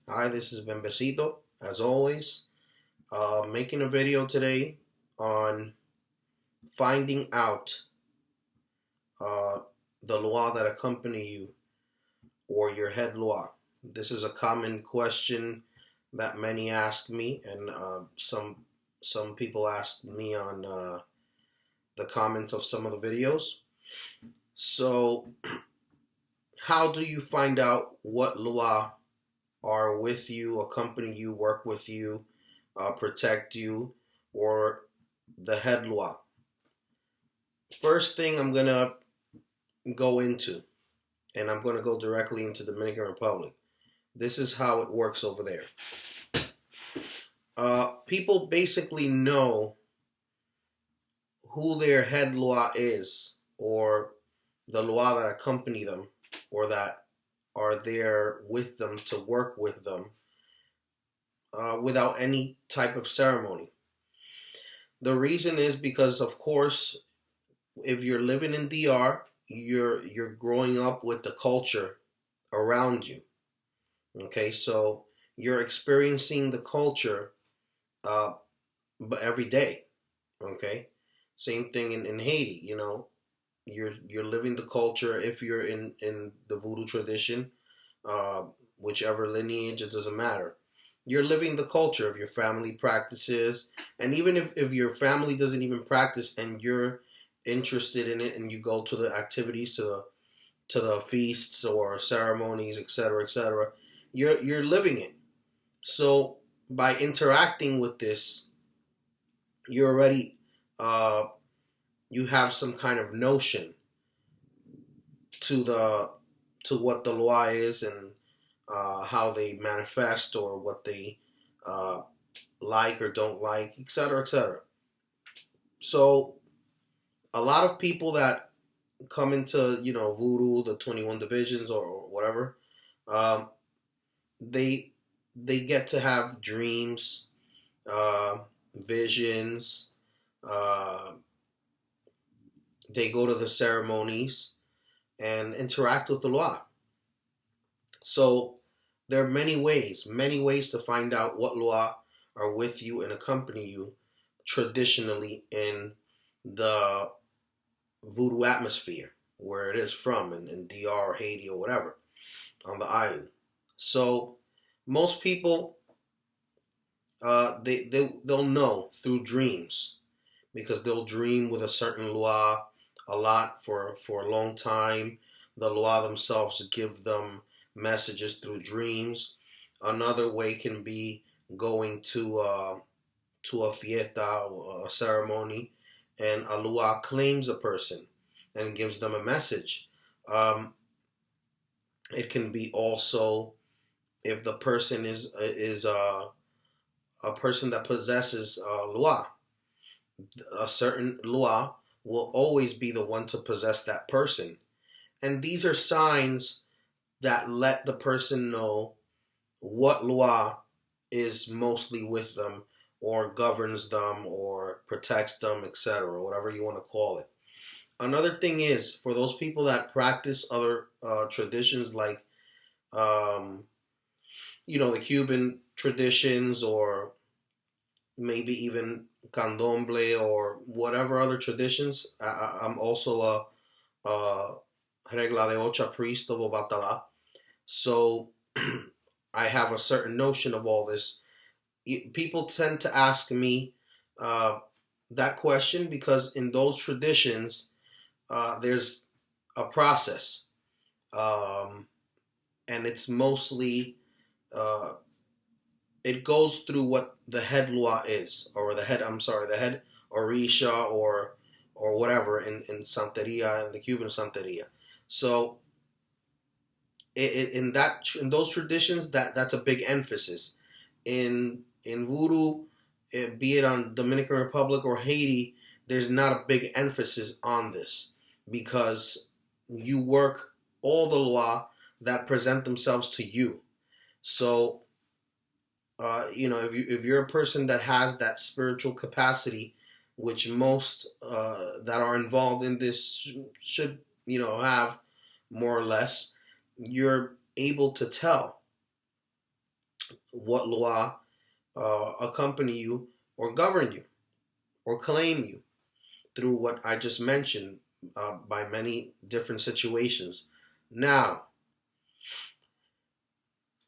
Hi, this is Bembecito, as always. Making a video today on finding out uh, the law that accompany you or your head law. This is a common question that many ask me, and some people asked me on the comments of some of the videos. So, how do you find out what law are with you, accompany you, work with you, protect you, or the head law? First thing I'm going to go into, and I'm going to go directly into Dominican Republic. This is how it works over there. People basically know who their head law is, or the law that accompany them, or that are there with them to work with them, without any type of ceremony. The reason is because, of course, if you're living in DR, you're growing up with the culture around you. Okay, so you're experiencing the culture, uh, but every day. Okay, same thing in Haiti. You're living the culture if you're in the voodoo tradition, uh, whichever lineage, it doesn't matter. You're living the culture of your family practices, and even if your family doesn't even practice and you're interested in it and you go to the activities, to the feasts or ceremonies, etc., etc., you're living it. So by interacting with this, you already uh, you have some kind of notion to the to what the law is, and how they manifest, or what they uh, like or don't like, etc., etc. So a lot of people that come into voodoo, the 21 divisions or whatever, um, they they get to have dreams, uh, visions. Uh, they go to the ceremonies and interact with the law. So there are many ways to find out what law are with you and accompany you traditionally in the voodoo atmosphere where it is from, in DR or Haiti or whatever, on the island. So most people, they'll know through dreams, because they'll dream with a certain law a lot for a long time. The law themselves give them messages through dreams. Another way can be going to a fiesta, a ceremony, and a lua claims a person and gives them a message. Um, it can be also, if the person is a person that possesses lua. A certain lua will always be the one to possess that person. And these are signs that let the person know what lua is mostly with them, or governs them, or protects them, etc., whatever you want to call it. Another thing is, for those people that practice other traditions, like um, the Cuban traditions, or maybe even candomblé, or whatever other traditions. I'm also a regla de ocha priest of Obatala. So I have a certain notion of all this. People tend to ask me uh, that question because in those traditions, there's a process. Um, and it's mostly, uh, it goes through what the head lua is, or the head orisha, or whatever, in Santeria, in the Cuban Santeria. So in those traditions, that's a big emphasis. In voodoo, be it on Dominican Republic or Haiti, there's not a big emphasis on this, because you work all the law that present themselves to you. So if you're a person that has that spiritual capacity, which most that are involved in this should have, more or less, you're able to tell what law accompany you or govern you or claim you through what I just mentioned by many different situations. Now,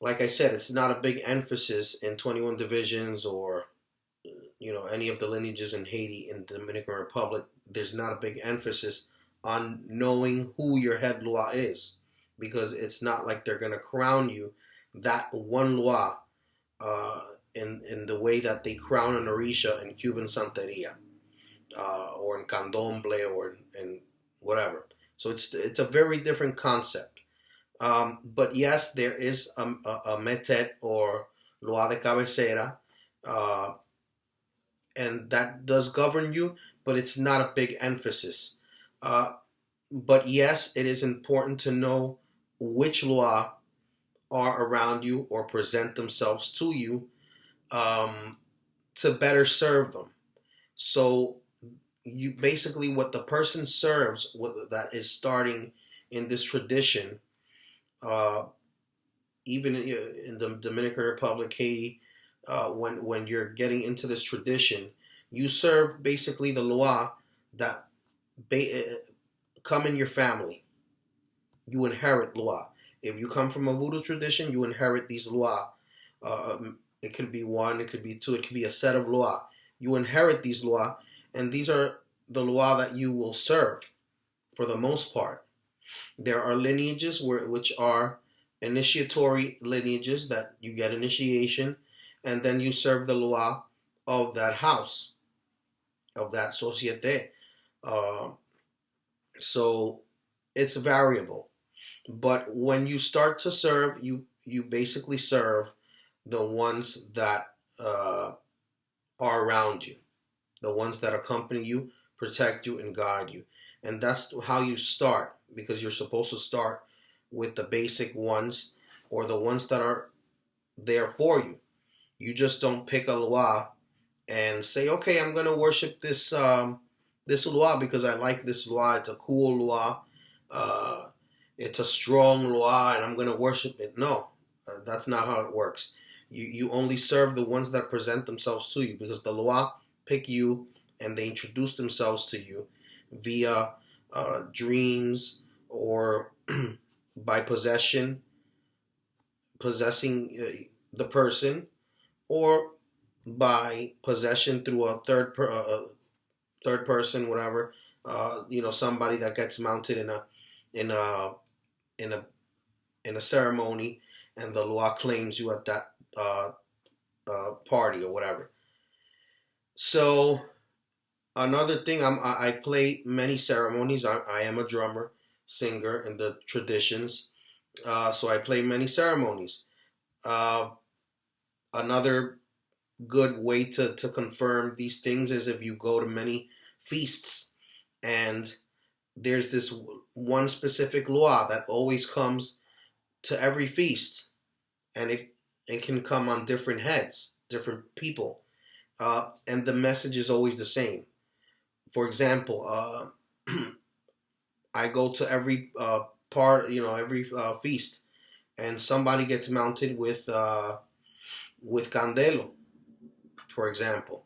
like I said, it's not a big emphasis in 21 divisions or any of the lineages in Haiti and the Dominican Republic. There's not a big emphasis on knowing who your head loi is, because it's not like they're gonna crown you that one loi in the way that they crown an orisha in Cuban Santeria or in Candomblé or in whatever. So it's a very different concept. But yes, there is a metet or loi de cabecera, and that does govern you, but it's not a big emphasis. But yes, it is important to know which loi are around you or present themselves to you to better serve them. So you basically, what the person serves that is starting in this tradition, even in the Dominican Republic, Haiti, when you're getting into this tradition, you serve basically the loi that come in your family. You inherit loi. If you come from a voodoo tradition, you inherit these loi. It could be one, it could be two, it could be a set of loi. You inherit these loi, and these are the loi that you will serve for the most part. There are lineages which are initiatory lineages that you get initiation, and then you serve the loi of that house, of that societe. So it's variable. But when you start to serve, you basically serve the ones that are around you, the ones that accompany you, protect you, and guide you. And that's how you start, because you're supposed to start with the basic ones or the ones that are there for you. You just don't pick a loi and say, okay, I'm going to worship this this loi because I like this loi. It's a cool loi. It's a strong loi, and I'm going to worship it. No, that's not how it works. You only serve the ones that present themselves to you, because the loi pick you and they introduce themselves to you via dreams or by possessing the person, or by possession through a third person, whatever. Somebody that gets mounted in a in a in a ceremony, and the loi claims you at that party or whatever. So another thing, I play many ceremonies. I am a drummer, singer in the traditions. So I play many ceremonies. Another good way to confirm these things is if you go to many feasts, and there's this one specific loi that always comes to every feast, and it can come on different heads, different people, and the message is always the same. For example, I go to every every feast, and somebody gets mounted with Candelo, for example,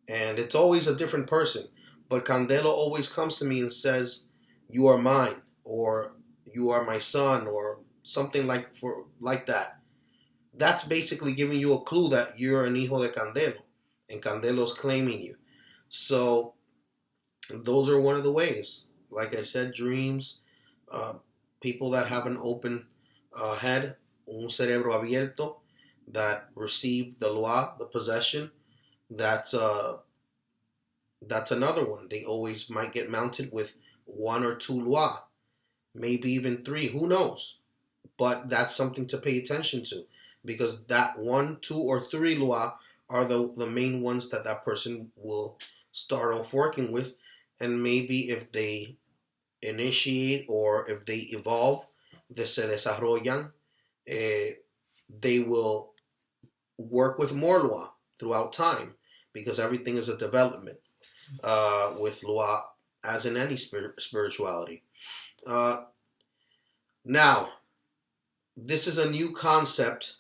and it's always a different person, but Candelo always comes to me and says, "You are mine," or "You are my son," or something like that. That's basically giving you a clue that you're an hijo de Candelo, and Candelo's claiming you. So those are one of the ways. Like I said, dreams, uh, people that have an open head, un cerebro abierto, that receive the loi, the possession. That's that's another one. They always might get mounted with one or two loi, maybe even three. Who knows? But that's something to pay attention to, because that one, two, or three loi are the main ones that person will start off working with. And maybe if they initiate or if they evolve, se desarrollan, they will work with more loi throughout time, because everything is a development with loi, as in any spirituality. Now, this is a new concept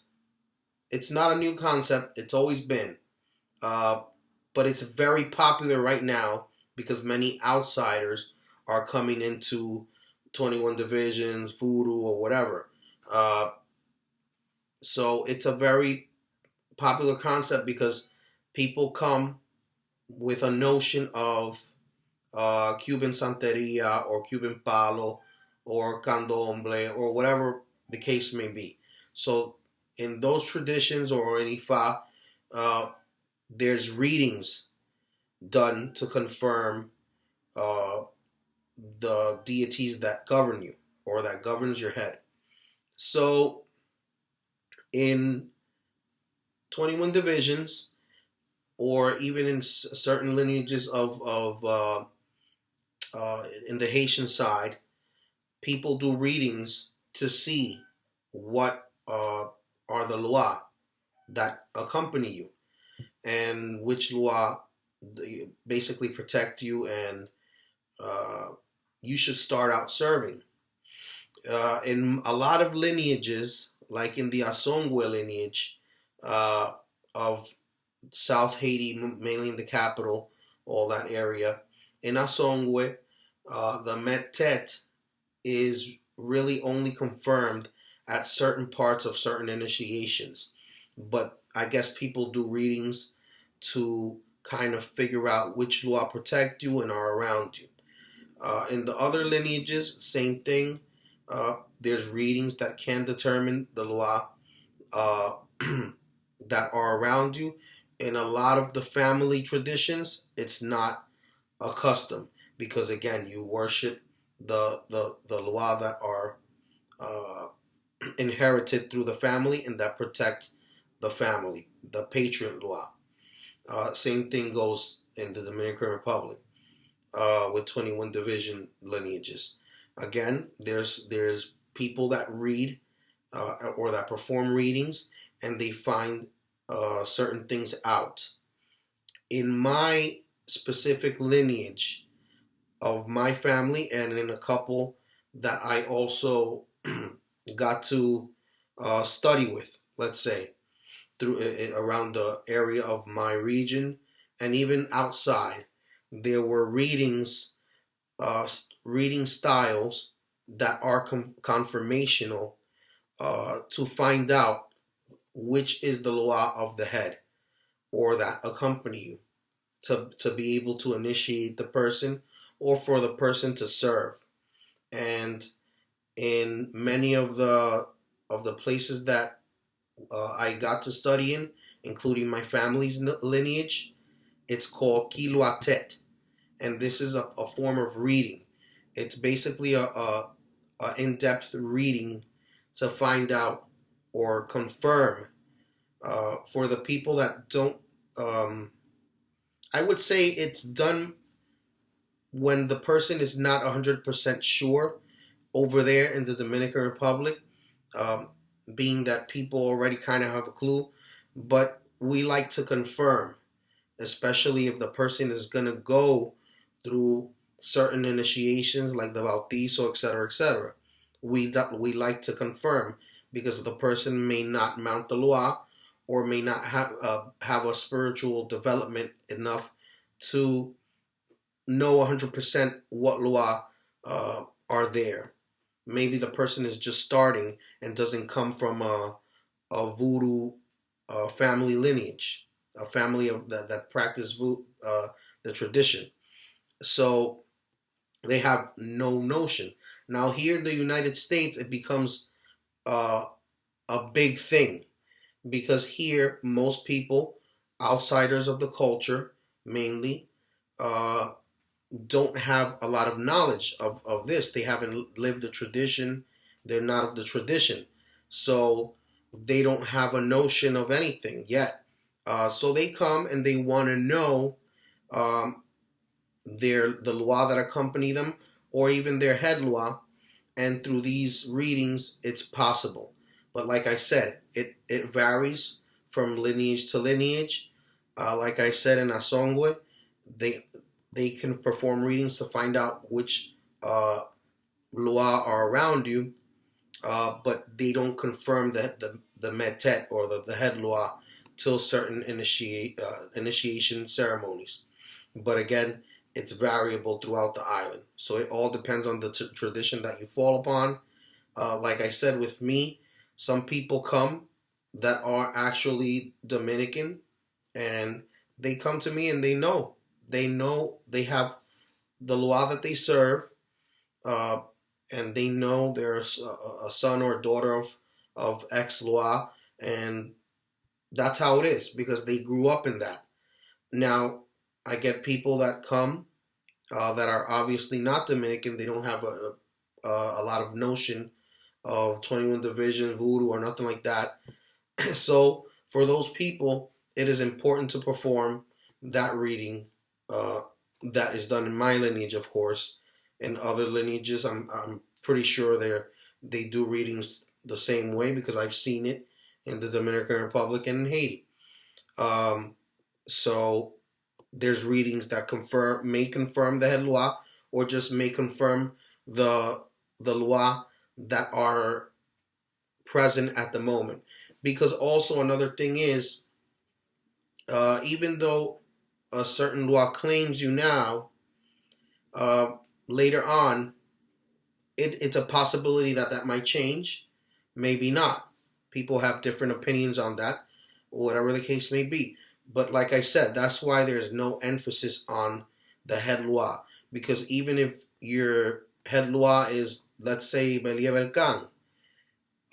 it's not a new concept. It's always been. Uh, but it's very popular right now because many outsiders are coming into 21 divisions, voodoo, or whatever. Uh, so it's a very popular concept because people come with a notion of Cuban Santeria or Cuban Palo or Candomblé or whatever the case may be. So in those traditions or in Ifa, uh, there's readings done to confirm uh, the deities that govern you or that governs your head. So in 21 divisions or even in certain lineages in the Haitian side, people do readings to see what are the lois that accompany you and which lois basically protect you and uh, you should start out serving. In a lot of lineages, like in the Asongwe lineage uh, of South Haiti, mainly in the capital, all that area, in Asongwe, the Metet is really only confirmed at certain parts of certain initiations. But I guess people do readings to kind of figure out which law protect you and are around you. In the other lineages, same thing. There's readings that can determine the law uh, that are around you. In a lot of the family traditions, it's not a custom because again, you worship the law that are uh, inherited through the family and that protect the family, the patriot law. Same thing goes in the Dominican Republic with 21 division lineages. Again, there's people that read or that perform readings and they find certain things out. In my specific lineage of my family and in a couple that I also got to study with, let's say, through around the area of my region and even outside, there were uh, reading styles that are confirmational to find out which is the law of the head or that accompany you to be able to initiate the person or for the person to serve. And in many of the places that I got to study in, including my family's lineage, it's called Kiluatet, and this is a form of reading. It's basically a in-depth reading to find out or confirm for the people that don't. I would say it's done when the person is not 100% sure over there in the Dominican Republic, um, being that people already kind of have a clue, but we like to confirm, especially if the person is going to go through certain initiations like the bautizo, etc., etc. We like to confirm because the person may not mount the lua or may not have a spiritual development enough to know 100% what lua are there. Maybe the person is just starting and doesn't come from a voodoo family lineage, a family of that practice voodoo, the tradition. So they have no notion. Now here in the United States, it becomes uh, a big thing because here most people, outsiders of the culture, mainly, uh, don't have a lot of knowledge of this. They haven't lived the tradition. They're not of the tradition. So they don't have a notion of anything yet. So they come and they want to know um, the loi that accompany them or even their head loi. And through these readings, it's possible. But like I said, it varies from lineage to lineage. Like I said in Asongwe, they they can perform readings to find out which lua are around you, but they don't confirm the metet, or the head lua, till certain initiation ceremonies. But again, it's variable throughout the island. So it all depends on the tradition that you fall upon. Like I said, with me, some people come that are actually Dominican, and they come to me and they know they have the lua that they serve, uh, and they know there's a son or daughter of ex lua, and that's how it is because they grew up in that. Now, I get people that come that are obviously not Dominican. They don't have a lot of notion of 21 Division, voodoo, or nothing like that. So for those people, it is important to perform that reading uh, that is done in my lineage, of course. In other lineages, I'm pretty sure they do readings the same way because I've seen it in the Dominican Republic and in Haiti. Um, so there's readings that may confirm the head loi, or just may confirm the loi that are present at the moment. Because also another thing is, even though a certain loi claims you now, uh, later on, it's a possibility that that might change, maybe not. People have different opinions on that, whatever the case may be. But like I said, that's why there's no emphasis on the head loi. Because even if your head loi is, let's say, Belia Belcan,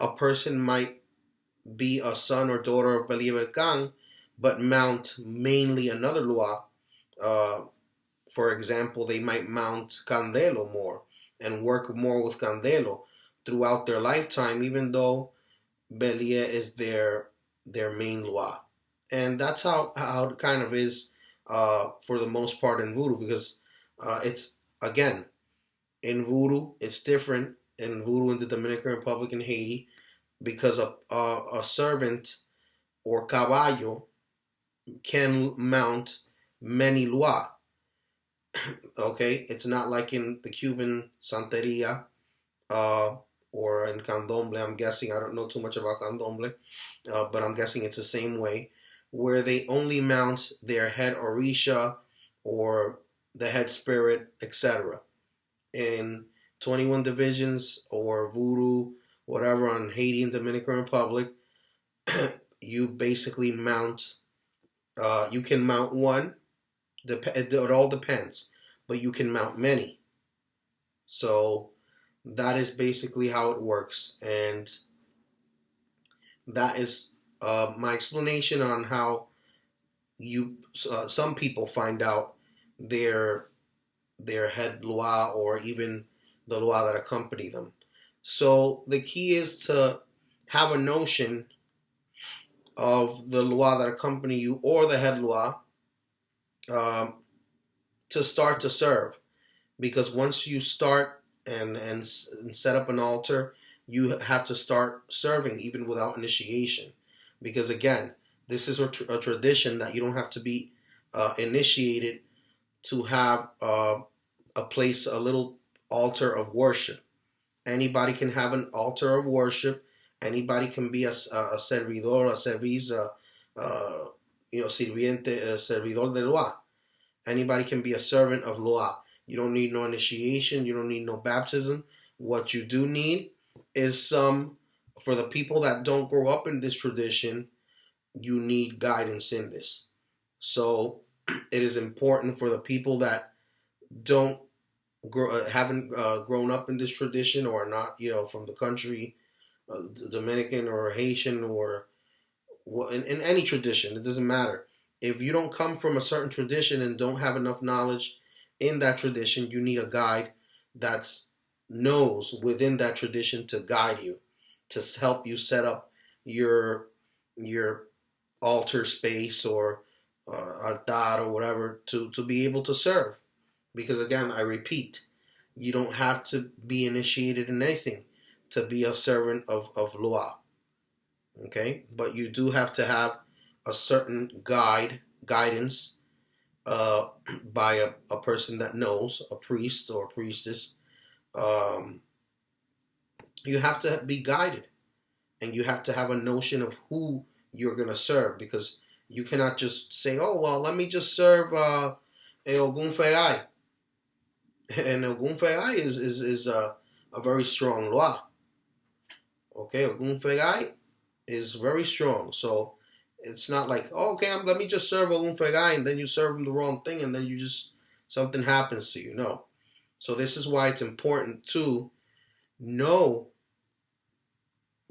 a person might be a son or daughter of Belia Belcan, but mount mainly another loi. Uh, for example, they might mount Candelo more and work more with Candelo throughout their lifetime, even though Belia is their main loi. And that's how it kind of is for the most part in voodoo, because it's, again, in voodoo, it's different in voodoo in the Dominican Republic and Haiti, because a servant or caballo can mount many lois. Okay, it's not like in the Cuban Santeria uh, or in Candomblé. I'm guessing, I don't know too much about Candomblé, but I'm guessing it's the same way, where they only mount their head orisha or the head spirit, etc. In 21 divisions or voodoo, whatever, on Haiti and Dominican Republic, you basically mount, you can mount one, it all depends, but you can mount many. So that is basically how it works, and that is my explanation on how you some people find out their head loi, or even the loi that accompany them. So the key is to have a notion of the loi that accompany you, or the head loi, um, to start to serve. Because once you start and set up an altar, you have to start serving even without initiation. Because again, this is a tradition that you don't have to be initiated to have a place, a little altar of worship. Anybody can have an altar of worship. Anybody can be a servidor, a service, sirviente, servidor de loi. Anybody can be a servant of loi. You don't need no initiation. You don't need no baptism. What you do need is for the people that don't grow up in this tradition, you need guidance in this. So it is important for the people that don't haven't grown up in this tradition, or are not, from the country, Dominican or Haitian, or in any tradition, it doesn't matter. If you don't come from a certain tradition and don't have enough knowledge in that tradition, you need a guide that knows within that tradition to guide you, to help you set up your altar space, or altar, or whatever, to be able to serve. Because again, I repeat, you don't have to be initiated in anything to be a servant of loi. Okay, but you do have to have a certain guidance uh, by a person that knows, a priest or a priestess. Um, you have to be guided. and you have to have a notion of who you're going to serve, because you cannot just say, oh, well, let me just serve Ogun Feai. And Ogun Feai is a very strong law. Okay, Ogun Feai is very strong. So it's not like, oh, okay, let me just serve Ogun Feai, and then you serve him the wrong thing, and then you just, something happens to you. No. So this is why it's important to know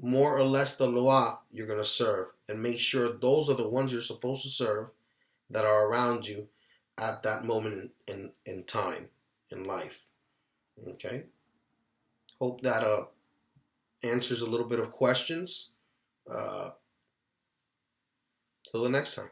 more or less the law you're going to serve, and make sure those are the ones you're supposed to serve that are around you at that moment in time in life. Okay? Hope that answers a little bit of questions. Till the next time.